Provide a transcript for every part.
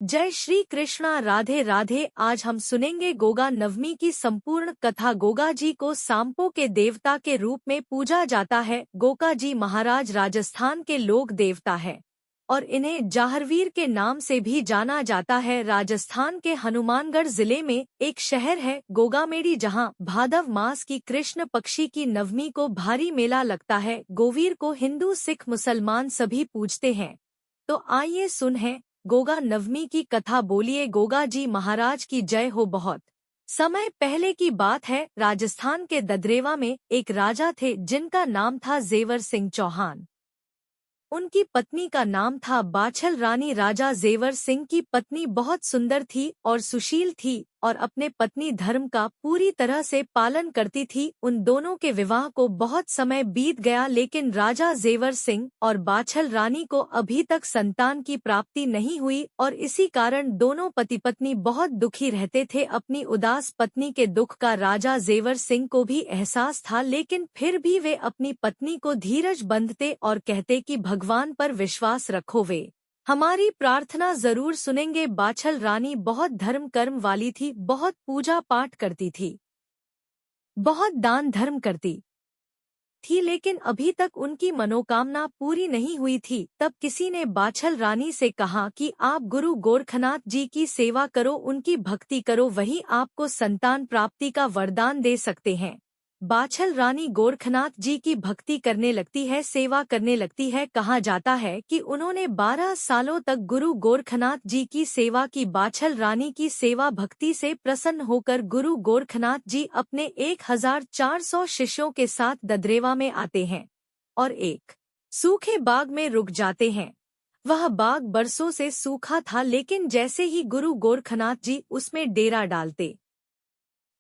जय श्री कृष्णा, राधे राधे। आज हम सुनेंगे गोगा नवमी की संपूर्ण कथा। गोगा जी को सांपों के देवता के रूप में पूजा जाता है। गोगा जी महाराज राजस्थान के लोक देवता है और इन्हें जाहरवीर के नाम से भी जाना जाता है। राजस्थान के हनुमानगढ़ जिले में एक शहर है गोगामेड़ी, जहां भादव मास की कृष्ण पक्षी की नवमी को भारी मेला लगता है। गोवीर को हिंदू, सिख, मुसलमान सभी पूजते हैं। तो आइए सुने गोगा नवमी की कथा। बोलिए गोगा जी महाराज की जय हो। बहुत समय पहले की बात है, राजस्थान के ददरेवा में एक राजा थे जिनका नाम था जेवर सिंह चौहान। उनकी पत्नी का नाम था बाछल रानी। राजा जेवर सिंह की पत्नी बहुत सुंदर थी और सुशील थी और अपने पत्नी धर्म का पूरी तरह से पालन करती थी। उन दोनों के विवाह को बहुत समय बीत गया, लेकिन राजा जेवर सिंह और बाछल रानी को अभी तक संतान की प्राप्ति नहीं हुई और इसी कारण दोनों पति पत्नी बहुत दुखी रहते थे। अपनी उदास पत्नी के दुख का राजा जेवर सिंह को भी एहसास था, लेकिन फिर भी वे अपनी पत्नी को धीरज बंधते और कहते कि भगवान पर विश्वास रखो, वे हमारी प्रार्थना जरूर सुनेंगे। बाछल रानी बहुत धर्म कर्म वाली थी, बहुत पूजा पाठ करती थी, बहुत दान धर्म करती थी, लेकिन अभी तक उनकी मनोकामना पूरी नहीं हुई थी। तब किसी ने बाछल रानी से कहा कि आप गुरु गोरखनाथ जी की सेवा करो, उनकी भक्ति करो, वही आपको संतान प्राप्ति का वरदान दे सकते हैं। बाछल रानी गोरखनाथ जी की भक्ति करने लगती है, सेवा करने लगती है। कहा जाता है कि उन्होंने 12 सालों तक गुरु गोरखनाथ जी की सेवा की। बाछल रानी की सेवा भक्ति से प्रसन्न होकर गुरु गोरखनाथ जी अपने 1400 शिष्यों के साथ ददरेवा में आते हैं और एक सूखे बाग में रुक जाते हैं। वह बाग बरसों से सूखा था, लेकिन जैसे ही गुरु गोरखनाथ जी उसमें डेरा डालते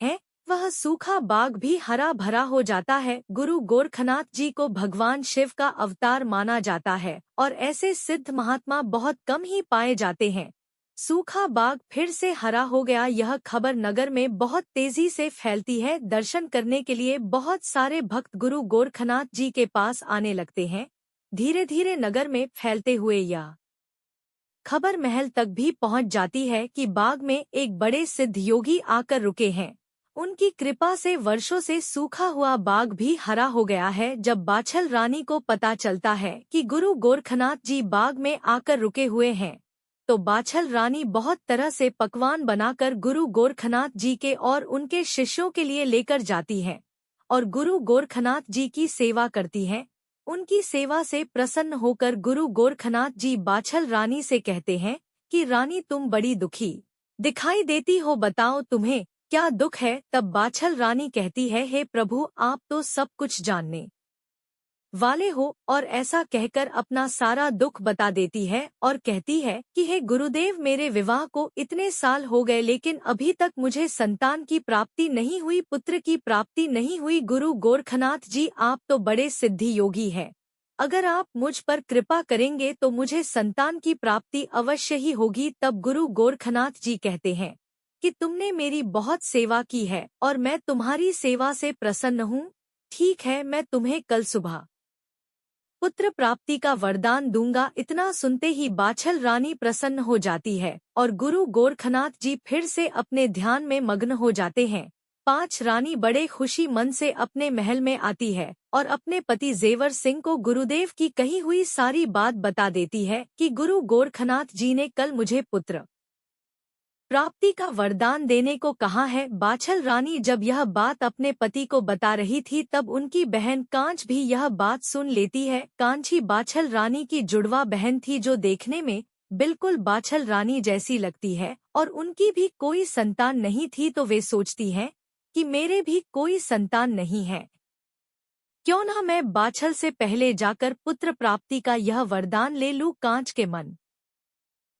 हैं, वह सूखा बाग भी हरा भरा हो जाता है। गुरु गोरखनाथ जी को भगवान शिव का अवतार माना जाता है और ऐसे सिद्ध महात्मा बहुत कम ही पाए जाते हैं। सूखा बाग फिर से हरा हो गया, यह खबर नगर में बहुत तेजी से फैलती है। दर्शन करने के लिए बहुत सारे भक्त गुरु गोरखनाथ जी के पास आने लगते हैं। धीरे धीरे नगर में फैलते हुए यह खबर महल तक भी पहुंच जाती है कि बाग में एक बड़े सिद्ध योगी आकर रुके हैं। उनकी कृपा से वर्षों से सूखा हुआ बाग भी हरा हो गया है। जब बाछल रानी को पता चलता है कि गुरु गोरखनाथ जी बाग में आकर रुके हुए हैं, तो बाछल रानी बहुत तरह से पकवान बनाकर गुरु गोरखनाथ जी के और उनके शिष्यों के लिए लेकर जाती है और गुरु गोरखनाथ जी की सेवा करती है। उनकी सेवा से प्रसन्न होकर गुरु गोरखनाथ जी बाछल रानी से कहते हैं कि रानी, तुम बड़ी दुखी दिखाई देती हो, बताओ तुम्हें क्या दुख है। तब बाछल रानी कहती है, हे प्रभु, आप तो सब कुछ जानने वाले हो, और ऐसा कहकर अपना सारा दुख बता देती है और कहती है कि हे गुरुदेव, मेरे विवाह को इतने साल हो गए, लेकिन अभी तक मुझे संतान की प्राप्ति नहीं हुई, पुत्र की प्राप्ति नहीं हुई। गुरु गोरखनाथ जी, आप तो बड़े सिद्धि योगी हैं, अगर आप मुझ पर कृपा करेंगे तो मुझे संतान की प्राप्ति अवश्य ही होगी। तब गुरु गोरखनाथ जी कहते हैं कि तुमने मेरी बहुत सेवा की है और मैं तुम्हारी सेवा से प्रसन्न हूँ। ठीक है, मैं तुम्हें कल सुबह पुत्र प्राप्ति का वरदान दूंगा। इतना सुनते ही बाछल रानी प्रसन्न हो जाती है और गुरु गोरखनाथ जी फिर से अपने ध्यान में मग्न हो जाते हैं। 5 रानी बड़े खुशी मन से अपने महल में आती है और अपने पति जेवर सिंह को गुरुदेव की कही हुई सारी बात बता देती है कि गुरु गोरखनाथ जी ने कल मुझे पुत्र प्राप्ति का वरदान देने को कहा है। बाछल रानी जब यह बात अपने पति को बता रही थी, तब उनकी बहन कांच भी यह बात सुन लेती है। कांची बाछल रानी की जुड़वा बहन थी, जो देखने में बिल्कुल बाछल रानी जैसी लगती है और उनकी भी कोई संतान नहीं थी। तो वे सोचती हैं कि मेरे भी कोई संतान नहीं है, क्यों न मैं बाछल से पहले जाकर पुत्र प्राप्ति का यह वरदान ले लूं। कांच के मन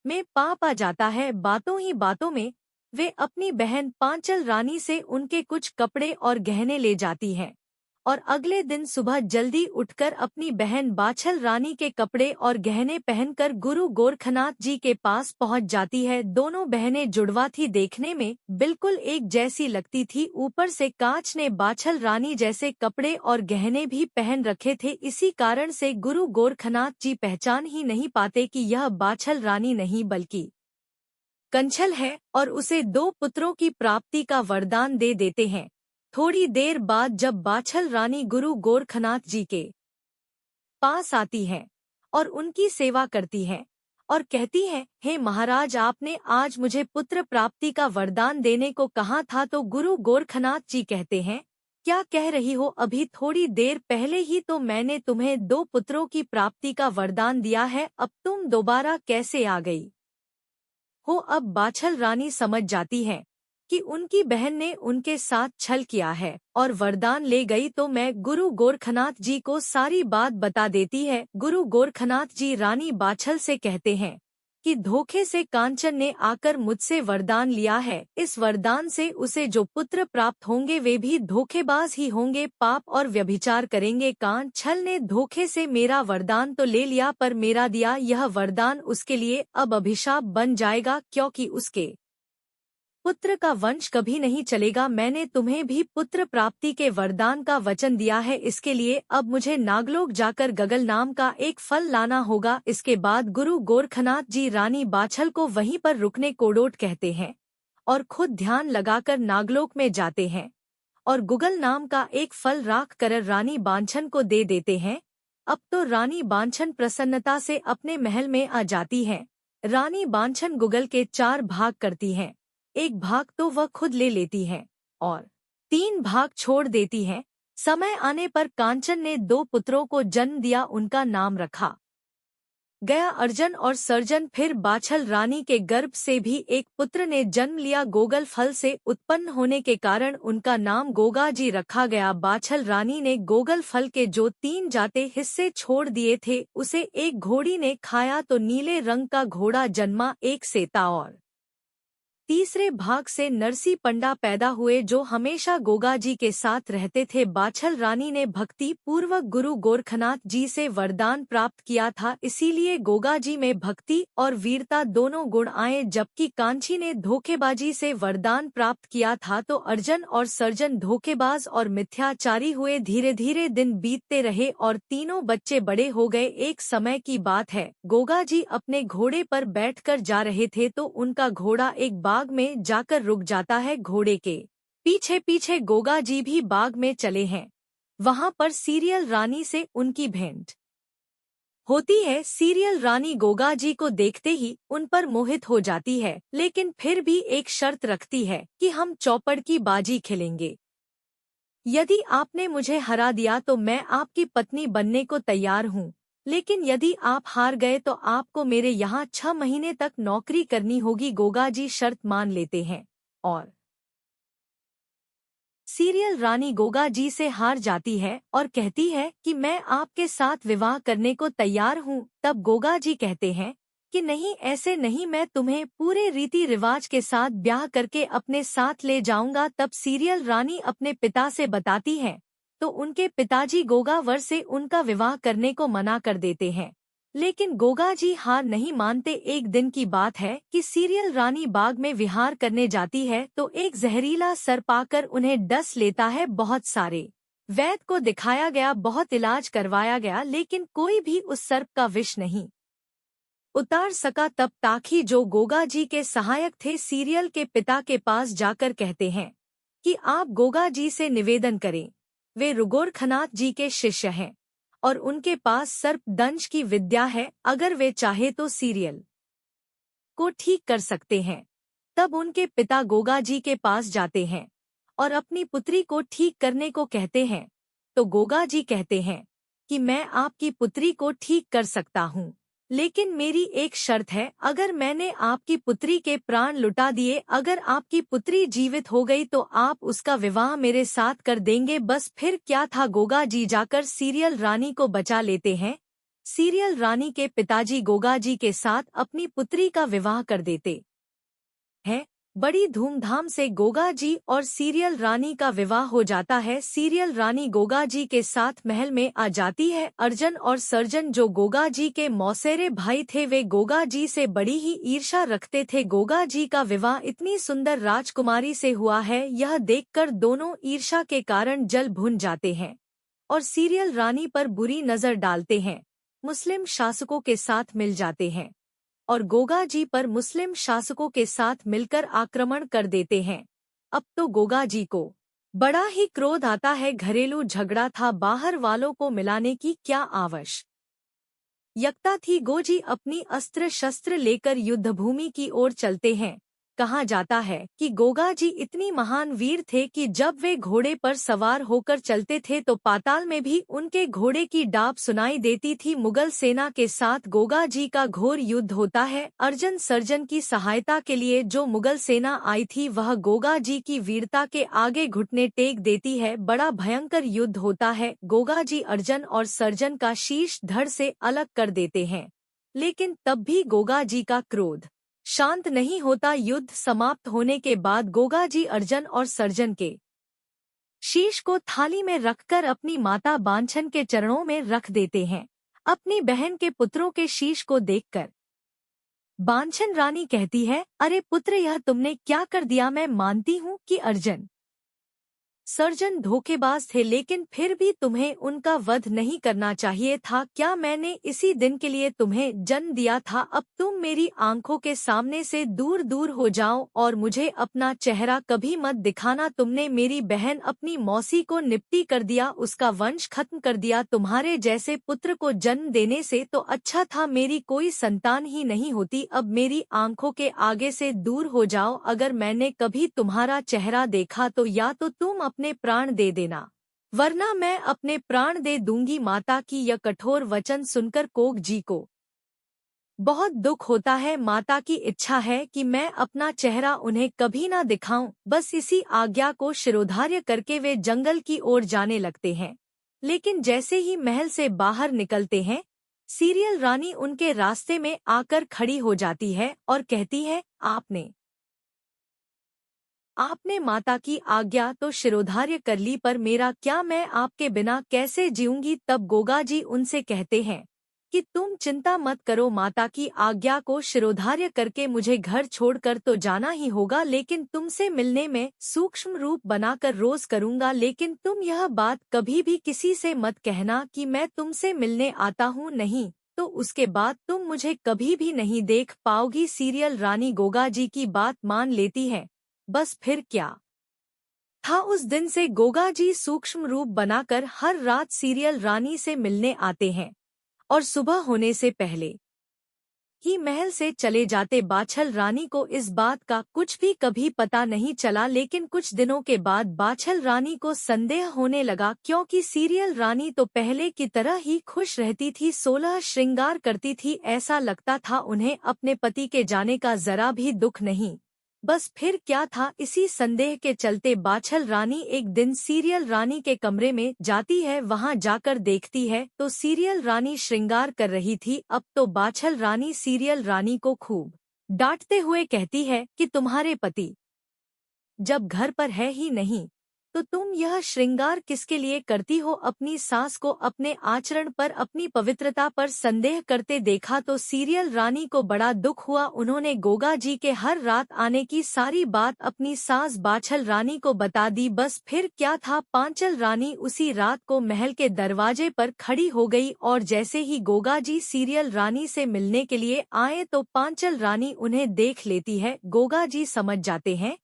में पाप आ जाता है। बातों ही बातों में वे अपनी बहन पांचल रानी से उनके कुछ कपड़े और गहने ले जाती हैं और अगले दिन सुबह जल्दी उठकर अपनी बहन बाछल रानी के कपड़े और गहने पहनकर गुरु गोरखनाथ जी के पास पहुंच जाती है। दोनों बहनें जुड़वा थी, देखने में बिल्कुल एक जैसी लगती थी। ऊपर से कांच ने बाछल रानी जैसे कपड़े और गहने भी पहन रखे थे, इसी कारण से गुरु गोरखनाथ जी पहचान ही नहीं पाते कि यह बाछल रानी नहीं बल्कि कंछल है और उसे 2 पुत्रों की प्राप्ति का वरदान दे देते हैं। थोड़ी देर बाद जब बाछल रानी गुरु गोरखनाथ जी के पास आती है और उनकी सेवा करती है और कहती है, हे महाराज, आपने आज मुझे पुत्र प्राप्ति का वरदान देने को कहा था, तो गुरु गोरखनाथ जी कहते हैं, क्या कह रही हो? अभी थोड़ी देर पहले ही तो मैंने तुम्हें 2 पुत्रों की प्राप्ति का वरदान दिया है, अब तुम दोबारा कैसे आ गई हो? अब बाछल रानी समझ जाती है कि उनकी बहन ने उनके साथ छल किया है और वरदान ले गई, तो मैं गुरु गोरखनाथ जी को सारी बात बता देती है। गुरु गोरखनाथ जी रानी बाछल से कहते हैं कि धोखे से कांचन ने आकर मुझसे वरदान लिया है, इस वरदान से उसे जो पुत्र प्राप्त होंगे वे भी धोखेबाज ही होंगे, पाप और व्यभिचार करेंगे। कांचन ने धोखे से मेरा वरदान तो ले लिया, पर मेरा दिया यह वरदान उसके लिए अब अभिशाप बन जाएगा, क्योंकि उसके पुत्र का वंश कभी नहीं चलेगा। मैंने तुम्हें भी पुत्र प्राप्ति के वरदान का वचन दिया है, इसके लिए अब मुझे नागलोक जाकर गगल नाम का एक फल लाना होगा। इसके बाद गुरु गोरखनाथ जी रानी बाछल को वहीं पर रुकने कोडोट कहते हैं और खुद ध्यान लगाकर नागलोक में जाते हैं और गुगल नाम का एक फल राख कर रानी बांछन को दे देते हैं। अब तो रानी बांछन प्रसन्नता से अपने महल में आ जाती है। रानी बांछन गुगल के 4 भाग करती हैं, एक भाग तो वह खुद ले लेती है और 3 भाग छोड़ देती है। समय आने पर कांचन ने 2 पुत्रों को जन्म दिया, उनका नाम रखा गया अर्जन और सर्जन। फिर बाछल रानी के गर्भ से भी एक पुत्र ने जन्म लिया, गोगल फल से उत्पन्न होने के कारण उनका नाम गोगा जी रखा गया। बाछल रानी ने गोगल फल के जो 3 जाते हिस्से छोड़ दिए थे, उसे एक घोड़ी ने खाया, तो नीले रंग का घोड़ा जन्मा, एक सेता और तीसरे भाग से नरसी पंडा पैदा हुए, जो हमेशा गोगा जी के साथ रहते थे। बाछल रानी ने भक्ति पूर्वक गुरु गोरखनाथ जी से वरदान प्राप्त किया था, इसीलिए गोगा जी में भक्ति और वीरता दोनों गुण आए। जबकि कांची ने धोखेबाजी से वरदान प्राप्त किया था, तो अर्जन और सर्जन धोखेबाज और मिथ्याचारी हुए। धीरे धीरे दिन बीतते रहे और तीनों बच्चे बड़े हो गए। एक समय की बात है, गोगा जी अपने घोड़े पर बैठकर जा रहे थे, तो उनका घोड़ा एक बाग में जाकर रुक जाता है। घोड़े के पीछे पीछे गोगा जी भी बाग में चले हैं। वहां पर सीरियल रानी से उनकी भेंट होती है। सीरियल रानी गोगा जी को देखते ही उन पर मोहित हो जाती है, लेकिन फिर भी एक शर्त रखती है कि हम चौपड़ की बाजी खेलेंगे। यदि आपने मुझे हरा दिया तो मैं आपकी पत्नी बनने को तैयार हूँ, लेकिन यदि आप हार गए तो आपको मेरे यहाँ 6 महीने तक नौकरी करनी होगी। गोगा जी शर्त मान लेते हैं और सीरियल रानी गोगा जी से हार जाती है और कहती है कि मैं आपके साथ विवाह करने को तैयार हूँ। तब गोगा जी कहते हैं कि नहीं, ऐसे नहीं, मैं तुम्हें पूरे रीति रिवाज के साथ ब्याह करके अपने साथ ले जाऊंगा। तब सीरियल रानी अपने पिता से बताती है, तो उनके पिताजी गोगा वर से उनका विवाह करने को मना कर देते हैं, लेकिन गोगा जी हार नहीं मानते। एक दिन की बात है कि सीरियल रानी बाग में विहार करने जाती है, तो एक जहरीला सर्प आकर उन्हें डस लेता है। बहुत सारे वैद्य को दिखाया गया, बहुत इलाज करवाया गया, लेकिन कोई भी उस सर्प का विष नहीं उतार सका। तब ताखी, जो गोगा जी के सहायक थे, सीरियल के पिता के पास जाकर कहते हैं कि आप गोगा जी से निवेदन करें, वे गोरखनाथ जी के शिष्य हैं और उनके पास सर्प दंश की विद्या है, अगर वे चाहे तो सीरियल को ठीक कर सकते हैं। तब उनके पिता गोगा जी के पास जाते हैं और अपनी पुत्री को ठीक करने को कहते हैं, तो गोगा जी कहते हैं कि मैं आपकी पुत्री को ठीक कर सकता हूँ, लेकिन मेरी एक शर्त है, अगर मैंने आपकी पुत्री के प्राण लुटा दिए, अगर आपकी पुत्री जीवित हो गई तो आप उसका विवाह मेरे साथ कर देंगे। बस फिर क्या था, गोगा जी जाकर सीरियल रानी को बचा लेते हैं। सीरियल रानी के पिताजी गोगा जी के साथ अपनी पुत्री का विवाह कर देते हैं। बड़ी धूमधाम से गोगा जी और सीरियल रानी का विवाह हो जाता है। सीरियल रानी गोगा जी के साथ महल में आ जाती है। अर्जन और सर्जन, जो गोगा जी के मौसेरे भाई थे, वे गोगा जी से बड़ी ही ईर्ष्या रखते थे। गोगा जी का विवाह इतनी सुंदर राजकुमारी से हुआ है, यह देखकर दोनों ईर्ष्या के कारण जल भुन जाते हैं और सीरियल रानी पर बुरी नजर डालते हैं। मुस्लिम शासकों के साथ मिल जाते हैं और गोगा जी पर मुस्लिम शासकों के साथ मिलकर आक्रमण कर देते हैं। अब तो गोगा जी को बड़ा ही क्रोध आता है। घरेलू झगड़ा था, बाहर वालों को मिलाने की क्या आवश्यकता थी। गोजी अपनी अस्त्र शस्त्र लेकर युद्धभूमि की ओर चलते हैं। कहा जाता है कि गोगा जी इतनी महान वीर थे कि जब वे घोड़े पर सवार होकर चलते थे तो पाताल में भी उनके घोड़े की डाब सुनाई देती थी। मुगल सेना के साथ गोगा जी का घोर युद्ध होता है। अर्जन सर्जन की सहायता के लिए जो मुगल सेना आई थी वह गोगा जी की वीरता के आगे घुटने टेक देती है। बड़ा भयंकर युद्ध होता है। गोगा जी अर्जन और सर्जन का शीश धड़ से अलग कर देते हैं, लेकिन तब भी गोगा जी का क्रोध शांत नहीं होता। युद्ध समाप्त होने के बाद गोगा जी अर्जन और सर्जन के शीश को थाली में रखकर अपनी माता बांछन के चरणों में रख देते हैं। अपनी बहन के पुत्रों के शीश को देखकर बांछन रानी कहती है, अरे पुत्र, यह तुमने क्या कर दिया। मैं मानती हूँ कि अर्जन सर्जन धोखेबाज थे, लेकिन फिर भी तुम्हें उनका वध नहीं करना चाहिए था। क्या मैंने इसी दिन के लिए तुम्हें जन्म दिया था। अब तुम मेरी आंखों के सामने से दूर दूर हो जाओ और मुझे अपना चेहरा कभी मत दिखाना। तुमने मेरी बहन अपनी मौसी को निपटी कर दिया, उसका वंश खत्म कर दिया। तुम्हारे जैसे पुत्र को जन्म देने से तो अच्छा था मेरी कोई संतान ही नहीं होती। अब मेरी आंखों के आगे से दूर हो जाओ। अगर मैंने कभी तुम्हारा चेहरा देखा तो या तो तुम अपने प्राण दे देना, वरना मैं अपने प्राण दे दूंगी। माता की यह कठोर वचन सुनकर कोक जी को बहुत दुख होता है। माता की इच्छा है कि मैं अपना चेहरा उन्हें कभी ना दिखाऊं। बस इसी आज्ञा को शिरोधार्य करके वे जंगल की ओर जाने लगते हैं। लेकिन जैसे ही महल से बाहर निकलते हैं, सीरियल रानी उनके रास्ते में आकर खड़ी हो जाती है और कहती है, आपने माता की आज्ञा तो शिरोधार्य कर ली, पर मेरा क्या, मैं आपके बिना कैसे जीऊंगी। तब गोगा जी उनसे कहते हैं कि तुम चिंता मत करो, माता की आज्ञा को शिरोधार्य करके मुझे घर छोड़कर तो जाना ही होगा, लेकिन तुमसे मिलने में सूक्ष्म रूप बनाकर रोज करूंगा। लेकिन तुम यह बात कभी भी किसी से मत कहना कि मैं तुमसे मिलने आता हूँ, नहीं तो उसके बाद तुम मुझे कभी भी नहीं देख पाओगी। सीरियल रानी गोगा जी की बात मान लेती है। बस फिर क्या था, उस दिन से गोगा जी सूक्ष्म रूप बनाकर हर रात सीरियल रानी से मिलने आते हैं और सुबह होने से पहले ही महल से चले जाते। बाछल रानी को इस बात का कुछ भी कभी पता नहीं चला, लेकिन कुछ दिनों के बाद बाछल रानी को संदेह होने लगा, क्योंकि सीरियल रानी तो पहले की तरह ही खुश रहती थी, 16 श्रृंगार करती थी। ऐसा लगता था उन्हें अपने पति के जाने का जरा भी दुख नहीं। बस फिर क्या था, इसी संदेह के चलते बाछल रानी एक दिन सीरियल रानी के कमरे में जाती है। वहां जाकर देखती है तो सीरियल रानी श्रृंगार कर रही थी। अब तो बाछल रानी सीरियल रानी को खूब डांटते हुए कहती है कि तुम्हारे पति जब घर पर है ही नहीं तो तुम यह श्रृंगार किसके लिए करती हो। अपनी सास को अपने आचरण पर, अपनी पवित्रता पर संदेह करते देखा तो सीरियल रानी को बड़ा दुख हुआ। उन्होंने गोगा जी के हर रात आने की सारी बात अपनी सास बाछल रानी को बता दी। बस फिर क्या था, पांचल रानी उसी रात को महल के दरवाजे पर खड़ी हो गई और जैसे ही गोगा जी सीरियल रानी से मिलने के लिए आए तो पांचल रानी उन्हें देख लेती है। गोगा जी समझ जाते हैं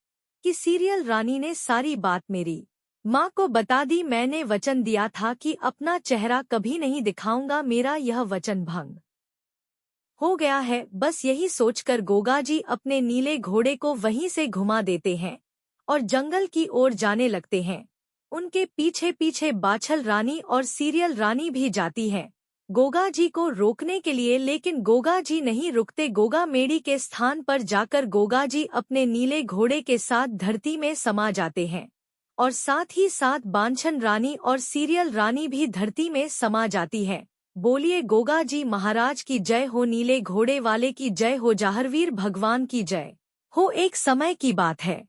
कि सीरियल रानी ने सारी बात मेरी माँ को बता दी। मैंने वचन दिया था कि अपना चेहरा कभी नहीं दिखाऊंगा, मेरा यह वचन भंग हो गया है। बस यही सोचकर गोगा जी अपने नीले घोड़े को वहीं से घुमा देते हैं और जंगल की ओर जाने लगते हैं। उनके पीछे पीछे बाछल रानी और सीरियल रानी भी जाती है गोगा जी को रोकने के लिए, लेकिन गोगा जी नहीं रुकते। गोगा मेड़ी के स्थान पर जाकर गोगा जी अपने नीले घोड़े के साथ धरती में समा जाते हैं और साथ ही साथ बांछन रानी और सीरियल रानी भी धरती में समा जाती है। बोलिए गोगा जी महाराज की जय हो, नीले घोड़े वाले की जय हो, जाहरवीर भगवान की जय हो। एक समय की बात है,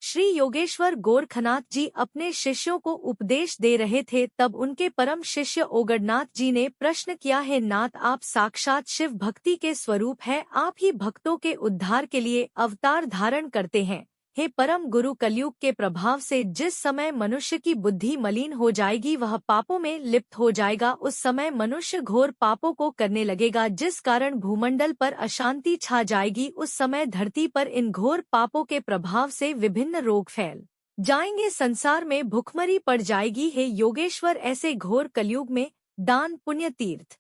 श्री योगेश्वर गोरखनाथ जी अपने शिष्यों को उपदेश दे रहे थे। तब उनके परम शिष्य ओगड़नाथ जी ने प्रश्न किया है, नाथ आप साक्षात शिव भक्ति के स्वरूप है, आप ही भक्तों के उद्धार के लिए अवतार धारण करते हैं, हे परम गुरु, कलयुग के प्रभाव से जिस समय मनुष्य की बुद्धि मलिन हो जाएगी, वह पापों में लिप्त हो जाएगा, उस समय मनुष्य घोर पापों को करने लगेगा, जिस कारण भूमंडल पर अशांति छा जाएगी। उस समय धरती पर इन घोर पापों के प्रभाव से विभिन्न रोग फैल जाएंगे, संसार में भुखमरी पड़ जाएगी। हे योगेश्वर, ऐसे घोर कलयुग में दान, पुण्य, तीर्थ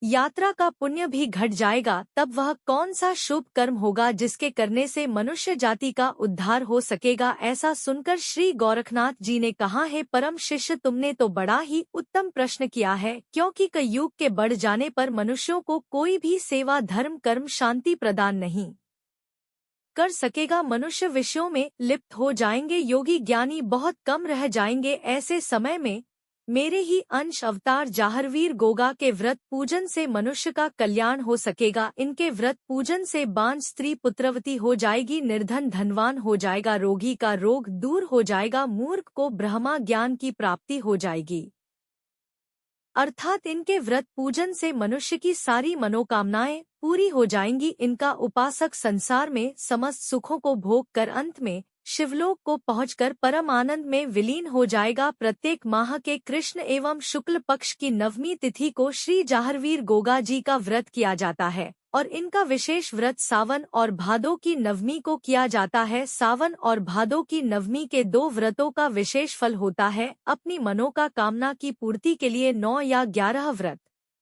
यात्रा का पुण्य भी घट जाएगा। तब वह कौन सा शुभ कर्म होगा जिसके करने से मनुष्य जाति का उद्धार हो सकेगा? ऐसा सुनकर श्री गोरखनाथ जी ने कहा, है परम शिष्य, तुमने तो बड़ा ही उत्तम प्रश्न किया है, क्योंकि कलयुग के बढ़ जाने पर मनुष्यों को कोई भी सेवा, धर्म, कर्म, शांति प्रदान नहीं कर सकेगा। मनुष्य विषयों में लिप्त हो जाएंगे, योगी ज्ञानी बहुत कम रह जाएंगे। ऐसे समय में मेरे ही अंश अवतार जाहरवीर गोगा के व्रत पूजन से मनुष्य का कल्याण हो सकेगा। इनके व्रत पूजन से बांझ स्त्री पुत्रवती हो जाएगी, निर्धन धनवान हो जाएगा, रोगी का रोग दूर हो जाएगा, मूर्ख को ब्रह्मा ज्ञान की प्राप्ति हो जाएगी। अर्थात इनके व्रत पूजन से मनुष्य की सारी मनोकामनाएं पूरी हो जाएंगी। इनका उपासक संसार में समस्त सुखों को भोग कर अंत में शिवलोक को पहुंचकर परम आनंद में विलीन हो जाएगा। प्रत्येक माह के कृष्ण एवं शुक्ल पक्ष की नवमी तिथि को श्री जाहरवीर गोगा जी का व्रत किया जाता है और इनका विशेष व्रत सावन और भादो की नवमी को किया जाता है। सावन और भादो की नवमी के 2 व्रतों का विशेष फल होता है। अपनी मनोकामना की पूर्ति के लिए 9 या 11 व्रत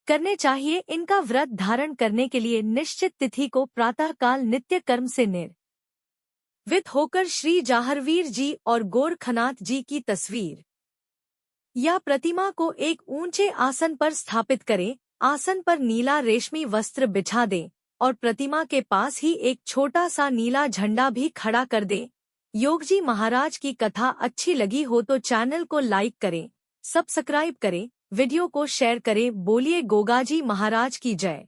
करने चाहिए। इनका व्रत धारण करने के लिए निश्चित तिथि को प्रातःकाल नित्य कर्म से वित होकर श्री जाहरवीर जी और गोरखनाथ जी की तस्वीर या प्रतिमा को एक ऊंचे आसन पर स्थापित करें। आसन पर नीला रेशमी वस्त्र बिछा दें और प्रतिमा के पास ही एक छोटा सा नीला झंडा भी खड़ा कर दें। योगजी महाराज की कथा अच्छी लगी हो तो चैनल को लाइक करें, सब्सक्राइब करें, वीडियो को शेयर करें। बोलिए गोगाजी महाराज की जय।